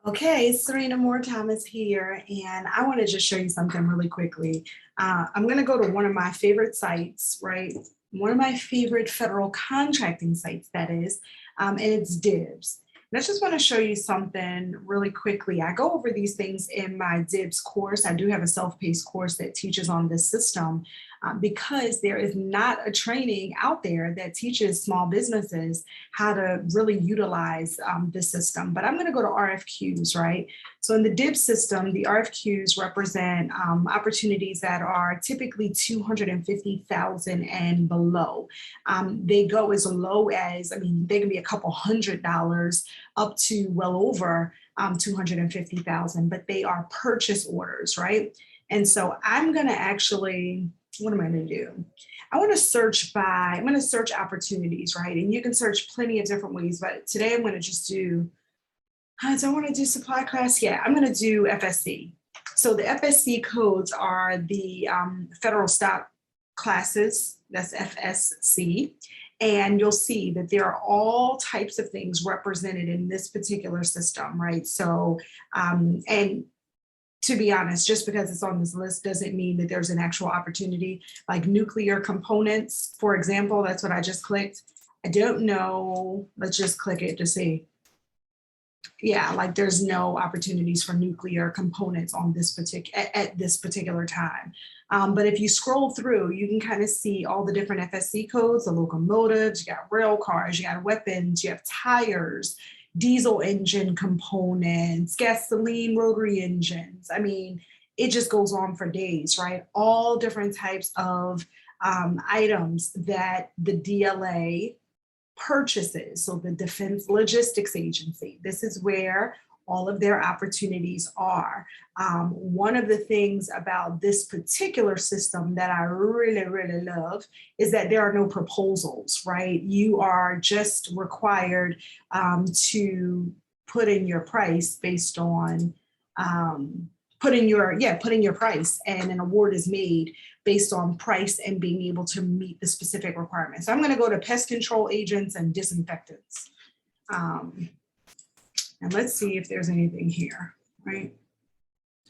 Okay, Serena Moore Thomas here, and I want to just show you something really quickly. I'm going to go to one of my favorite sites, right? One of my favorite federal contracting sites, that is, and it's DIBBS. And I just want to show you something really quickly. I go over these things in my DIBBS course. I do have a self-paced course that teaches on this system because there is not a training out there that teaches small businesses how to really utilize this system. But I'm going to go to RFQs, right? So in the DIBBS system, the RFQs represent opportunities that are typically 250,000 and below. They go as low as, they can be a couple $100 up to well over 250,000, but they are purchase orders, right? And so I'm going to actually, what am I going to do? I'm going to search opportunities, right? And you can search plenty of different ways, but today I'm going to just do, I don't want to do supply class. Yeah, I'm going to do FSC. So the FSC codes are the federal stock classes, that's FSC. And you'll see that there are all types of things represented in this particular system, right? So, and to be honest, just because it's on this list doesn't mean that there's an actual opportunity. Like nuclear components, for example, that's what I just clicked. I don't know, let's just click it to see. Yeah, like there's no opportunities for nuclear components on this at this particular time. But if you scroll through, you can kind of see all the different FSC codes, the locomotives, you got rail cars, you got weapons, you have tires, diesel engine components, gasoline rotary engines. It just goes on for days, right? All different types of items that the DLA purchases. So the Defense Logistics Agency, this is where all of their opportunities are. One of the things about this particular system that I really, really love is that there are no proposals, right? You are just required to put in your price based on putting your price, and an award is made based on price and being able to meet the specific requirements. So I'm going to go to pest control agents and disinfectants. And let's see if there's anything here, right?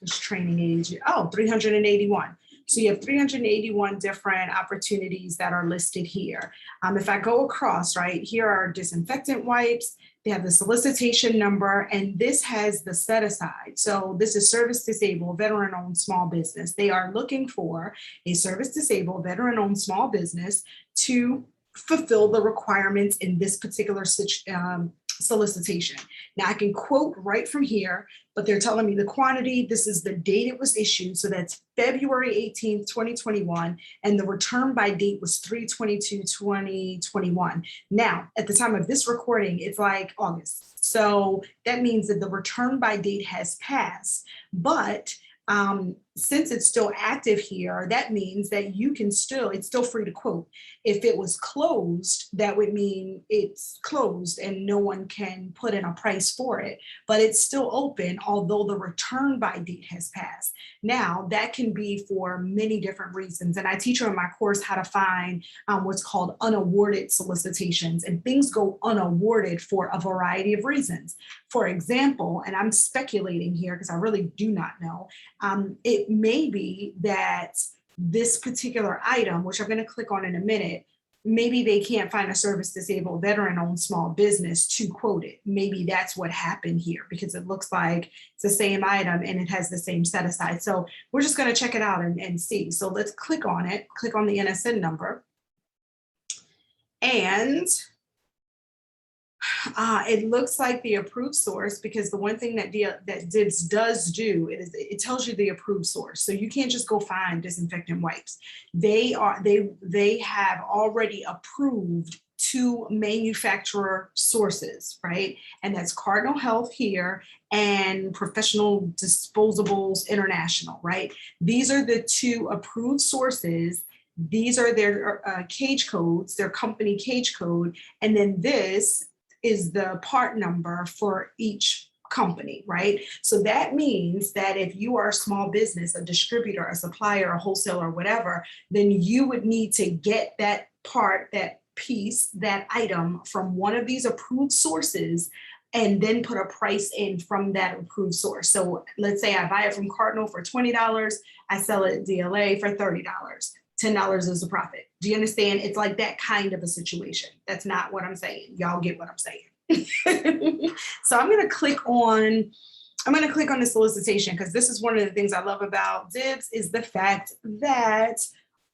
There's training age, 381. So you have 381 different opportunities that are listed here. If I go across, right, here are disinfectant wipes, they have the solicitation number, and this has the set aside. So this is service disabled, veteran owned small business. They are looking for a service disabled, veteran owned small business to fulfill the requirements in this particular solicitation. Now I can quote right from here, but they're telling me the quantity, this is the date it was issued. So that's February 18th, 2021. And the return by date was 3/22/2021. Now, at the time of this recording, it's like August. So that means that the return by date has passed, but since it's still active here, that means that it's still free to quote. If it was closed, that would mean it's closed and no one can put in a price for it, but it's still open, although the return by date has passed. Now, that can be for many different reasons. And I teach you in my course how to find what's called unawarded solicitations, and things go unawarded for a variety of reasons. For example, and I'm speculating here because I really do not know, it may be that this particular item, which I'm going to click on in a minute, maybe they can't find a service disabled veteran owned small business to quote it. Maybe that's what happened here, because it looks like it's the same item and it has the same set aside. So we're just going to check it out and see. So let's click on it, click on the NSN number. And it looks like the approved source, because the one thing that DIBBS does do is it tells you the approved source. So you can't just go find disinfectant wipes. They have already approved 2 manufacturer sources, right? And that's Cardinal Health here and Professional Disposables International, right? These are the 2 approved sources. These are their cage codes, their company cage code, and then this is the part number for each company, right? So that means that if you are a small business, a distributor, a supplier, a wholesaler, whatever, then you would need to get that part, that piece, that item from one of these approved sources and then put a price in from that approved source. So let's say I buy it from Cardinal for $20, I sell it at DLA for $30. $10 is the profit. Do you understand? It's like that kind of a situation. That's not what I'm saying. Y'all get what I'm saying. So I'm gonna click on the solicitation, because this is one of the things I love about DIBBS, is the fact that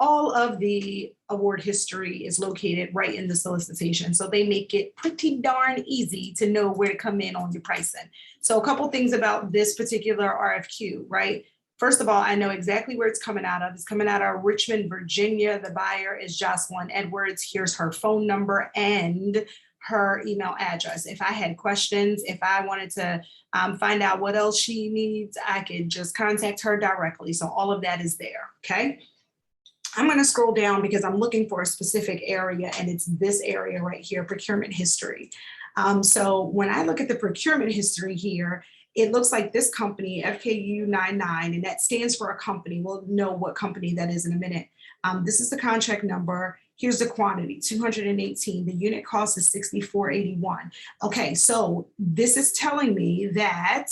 all of the award history is located right in the solicitation. So they make it pretty darn easy to know where to come in on your pricing. So a couple things about this particular RFQ, right? First of all, I know exactly where it's coming out of. It's coming out of Richmond, Virginia. The buyer is Jocelyn Edwards. Here's her phone number and her email address. If I had questions, if I wanted to find out what else she needs, I could just contact her directly. So all of that is there, okay? I'm going to scroll down because I'm looking for a specific area, and it's this area right here, procurement history. So when I look at the procurement history here, it looks like this company, FKU 99, and that stands for a company. We'll know what company that is in a minute. This is the contract number. Here's the quantity, 218. The unit cost is $64.81. Okay, so this is telling me that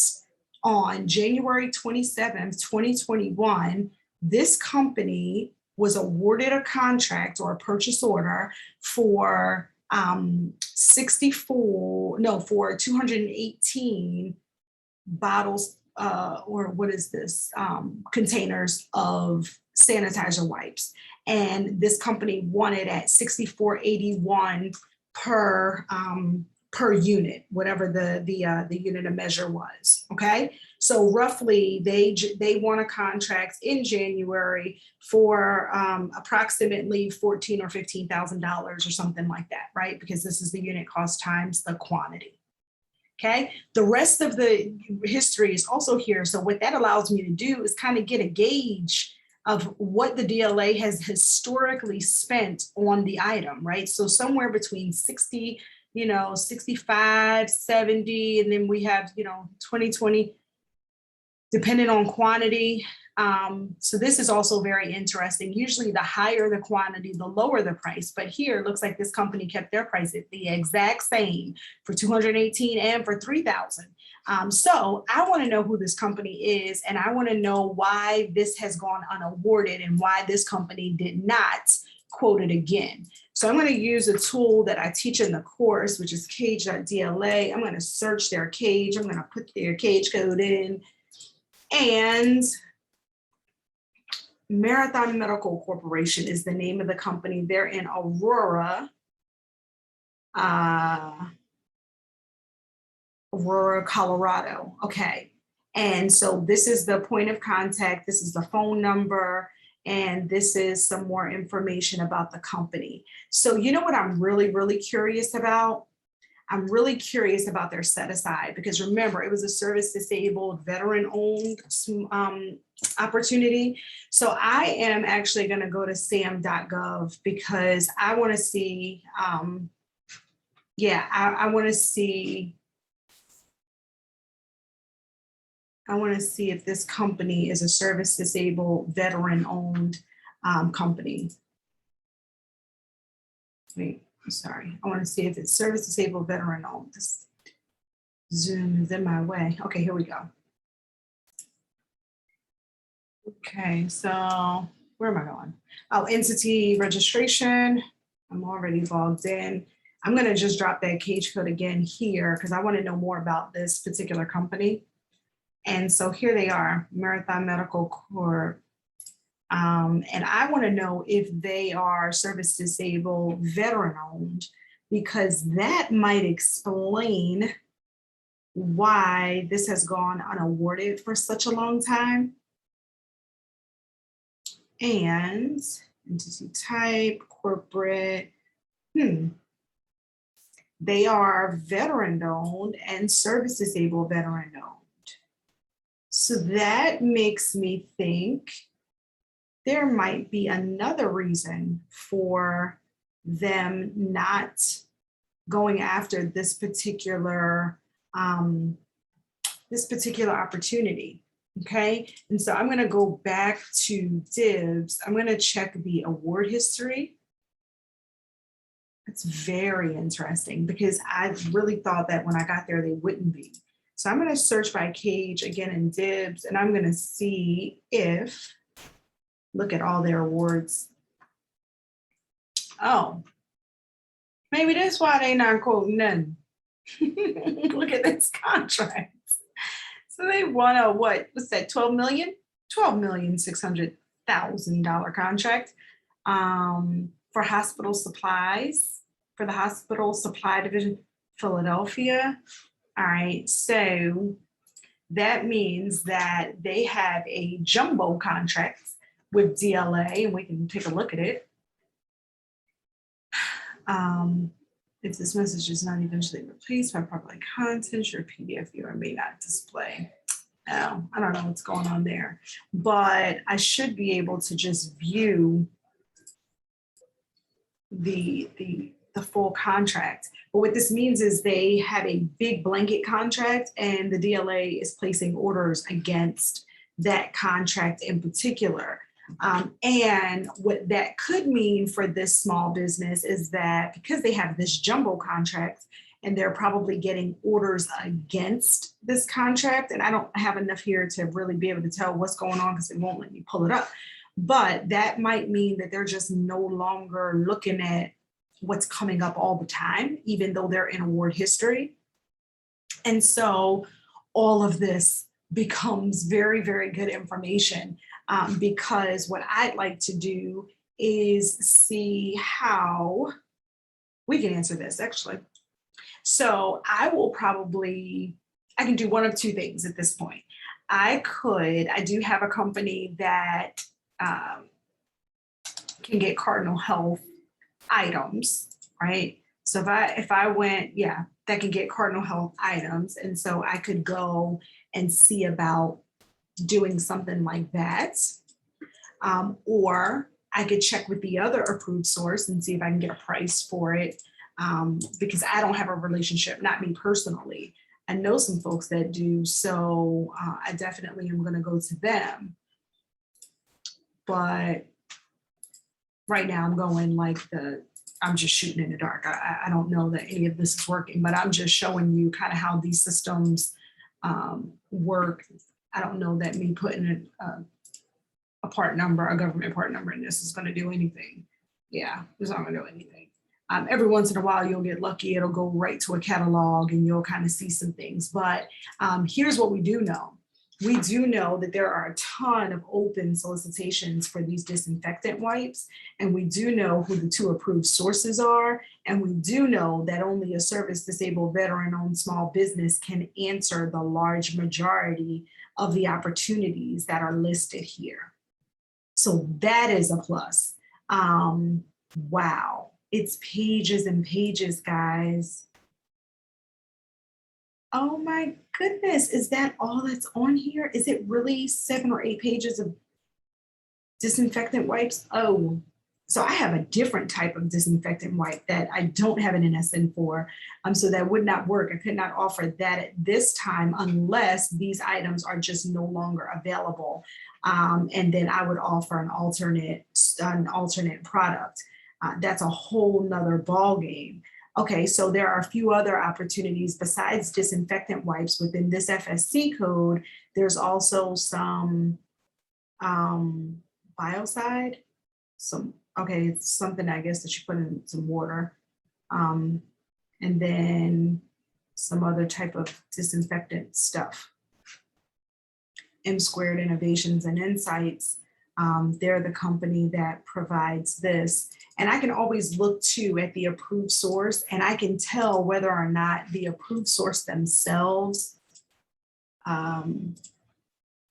on January 27th, 2021, this company was awarded a contract or a purchase order for 218 bottles, or what is this, containers of sanitizer wipes. And this company wanted at $64.81 per unit, whatever the unit of measure was. Okay, so roughly they won a contract in January for approximately $14,000 or $15,000 or something like that, right? Because this is the unit cost times the quantity. Okay, the rest of the history is also here. So what that allows me to do is kind of get a gauge of what the DLA has historically spent on the item, right? So somewhere between 60, 65, 70, and then we have, 2020, depending on quantity. So this is also very interesting. Usually the higher the quantity, the lower the price. But here it looks like this company kept their price at the exact same for 218 and for 3,000. So I want to know who this company is, and I want to know why this has gone unawarded and why this company did not quote it again. So I'm going to use a tool that I teach in the course, which is cage.dla. I'm going to search their cage. I'm going to put their cage code in, and Marathon Medical Corporation is the name of the company. They're in Aurora, Colorado. Okay. And so this is the point of contact. This is the phone number. And this is some more information about the company. So you know what I'm really, really curious about? I'm really curious about their set aside, because remember, it was a service disabled, veteran owned opportunity. So I am actually going to go to sam.gov because I want to see, I want to see if this company is a service disabled, veteran owned company. Wait, I'm sorry. I want to see if it's service disabled, veteran owned. This Zoom is in my way. Okay, here we go. Okay, so where am I going? Oh, entity registration. I'm already logged in. I'm going to just drop that cage code again here because I want to know more about this particular company. And so here they are, Marathon Medical Corp. And I want to know if they are service disabled, veteran owned, because that might explain why this has gone unawarded for such a long time. And entity type, corporate, they are veteran owned and service disabled, veteran owned. So that makes me think there might be another reason for them not going after this particular opportunity. Okay, and so I'm going to go back to DIBBS. I'm going to check the award history. That's very interesting because I really thought that when I got there, they wouldn't be. So I'm going to search by Cage again in DIBS, and I'm going to see if, look at all their awards. Oh, maybe that's why they not quoting none. Look at this contract. So they won a, what's that, 12 million? $12,600,000 contract for hospital supplies, for the hospital supply division, Philadelphia. All right, so that means that they have a jumbo contract with DLA, and we can take a look at it. If this message is not eventually replaced by public content, your PDF viewer may not display. Oh, I don't know what's going on there, but I should be able to just view the full contract. But what this means is they have a big blanket contract, and the DLA is placing orders against that contract in particular. And what that could mean for this small business is that because they have this jumbo contract and they're probably getting orders against this contract, and I don't have enough here to really be able to tell what's going on because it won't let me pull it up, but that might mean that they're just no longer looking at what's coming up all the time, even though they're in award history. And so all of this becomes very, very good information. Because what I'd like to do is see how we can answer this actually. So I can do one of two things at this point. I do have a company that can get cardinal health items, right? So if I went, yeah, that can get cardinal health items. And so I could go and see about doing something like that. Or I could check with the other approved source and see if I can get a price for it, because I don't have a relationship, not me personally. I know some folks that do, so I definitely am going to go to them. But right now I'm going like I'm just shooting in the dark. I don't know that any of this is working, but I'm just showing you kind of how these systems work. I don't know that me putting a part number, a government part number in this is going to do anything. Yeah, it's not going to do anything. Every once in a while, you'll get lucky. It'll go right to a catalog and you'll kind of see some things. But here's what we do know. We do know that there are a ton of open solicitations for these disinfectant wipes. And we do know who the two approved sources are. And we do know that only a service disabled veteran-owned small business can answer the large majority of the opportunities that are listed here. So that is a plus. Wow, it's pages and pages, guys. Oh my goodness, is that all that's on here? Is it really 7 or 8 pages of disinfectant wipes? Oh, so I have a different type of disinfectant wipe that I don't have an NSN for. So that would not work. I could not offer that at this time unless these items are just no longer available. And then I would offer an alternate product. That's a whole nother ball game. Okay, so there are a few other opportunities besides disinfectant wipes within this FSC code. There's also some biocide, it's something I guess that you put in some water, and then some other type of disinfectant stuff. M Squared Innovations and Insights, they're the company that provides this. And I can always look too at the approved source, and I can tell whether or not the approved source themselves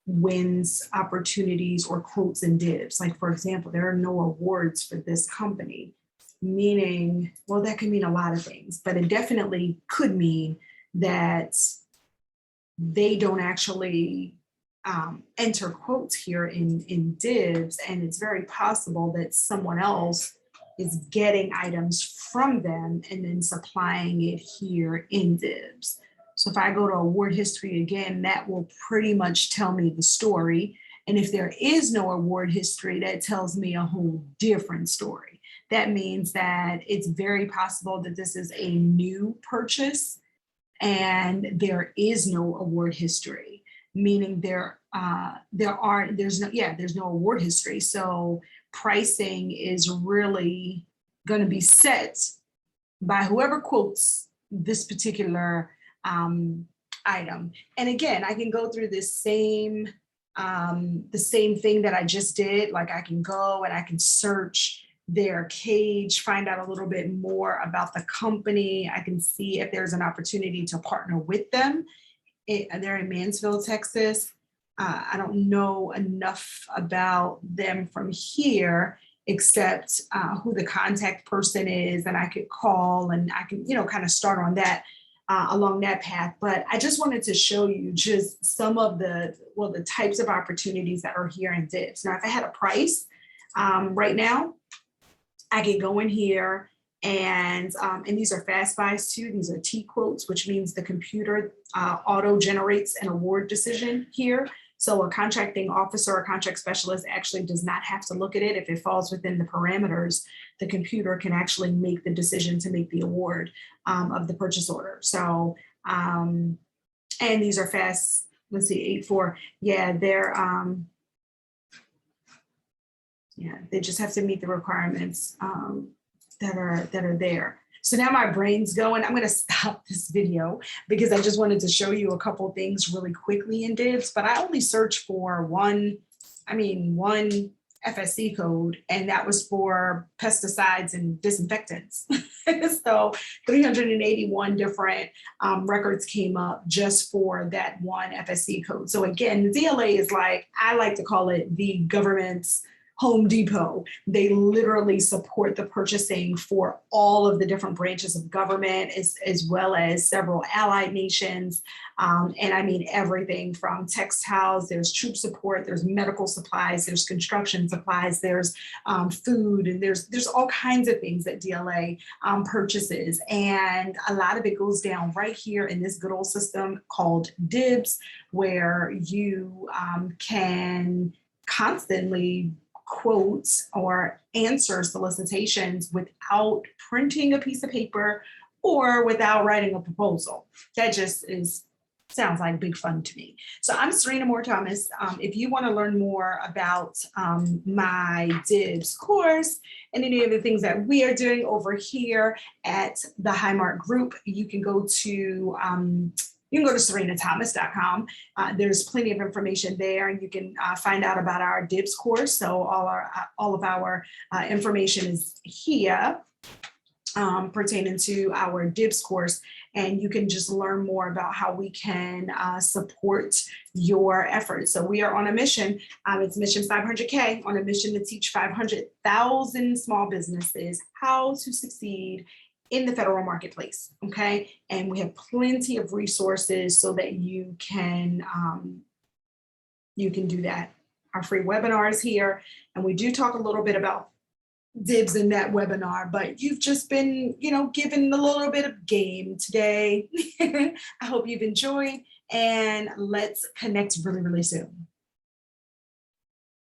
wins opportunities or quotes in DIBS. Like, for example, there are no awards for this company, meaning, well, that could mean a lot of things, but it definitely could mean that they don't actually enter quotes here in DIBS, and it's very possible that someone else is getting items from them and then supplying it here in DIBS. So if I go to award history again, that will pretty much tell me the story. And if there is no award history, that tells me a whole different story. That means that it's very possible that this is a new purchase and there is no award history, meaning there's no award history. So pricing is really going to be set by whoever quotes this particular item. And again, I can go through this the same thing that I just did. Like I can go and I can search their cage, find out a little bit more about the company. I can see if there's an opportunity to partner with them. They're in Mansfield, Texas. I don't know enough about them from here, except who the contact person is, and I could call and I can, kind of start on that along that path. But I just wanted to show you just some of the types of opportunities that are here in DIBBS. Now, if I had a price right now, I could go in here and these are fast buys too. These are T quotes, which means the computer auto generates an award decision here. So a contracting officer or contract specialist actually does not have to look at it. If it falls within the parameters, the computer can actually make the decision to make the award of the purchase order. So, and these are fast, let's see, 8-4. Yeah, they just have to meet the requirements that are there. So now my brain's going. I'm going to stop this video because I just wanted to show you a couple things really quickly in DIBBS, but I only searched for one FSC code, and that was for pesticides and disinfectants. So 381 different records came up just for that one FSC code. So again, the DLA is like, I like to call it the government's Home Depot. They literally support the purchasing for all of the different branches of government, as well as several allied nations. And I mean everything from textiles, there's troop support, there's medical supplies, there's construction supplies, there's food, and there's all kinds of things that DLA purchases. And a lot of it goes down right here in this good old system called DIBBS, where you can constantly quotes or answer solicitations without printing a piece of paper or without writing a proposal. That just sounds like big fun to me. So I'm Sirena Moore-Thomas. If you want to learn more about my DIBBS course and any of the things that we are doing over here at the Highmark group, you can go to serenathomas.com. There's plenty of information there, and you can find out about our DIBBS course. So all of our information is here pertaining to our DIBBS course, and you can just learn more about how we can support your efforts. So we are on a mission. It's mission 500K, on a mission to teach 500,000 small businesses how to succeed in the federal marketplace, okay? And we have plenty of resources so that you can do that. Our free webinar is here, and we do talk a little bit about DIBBS in that webinar, but you've just been, given a little bit of game today. I hope you've enjoyed, and let's connect really, really soon.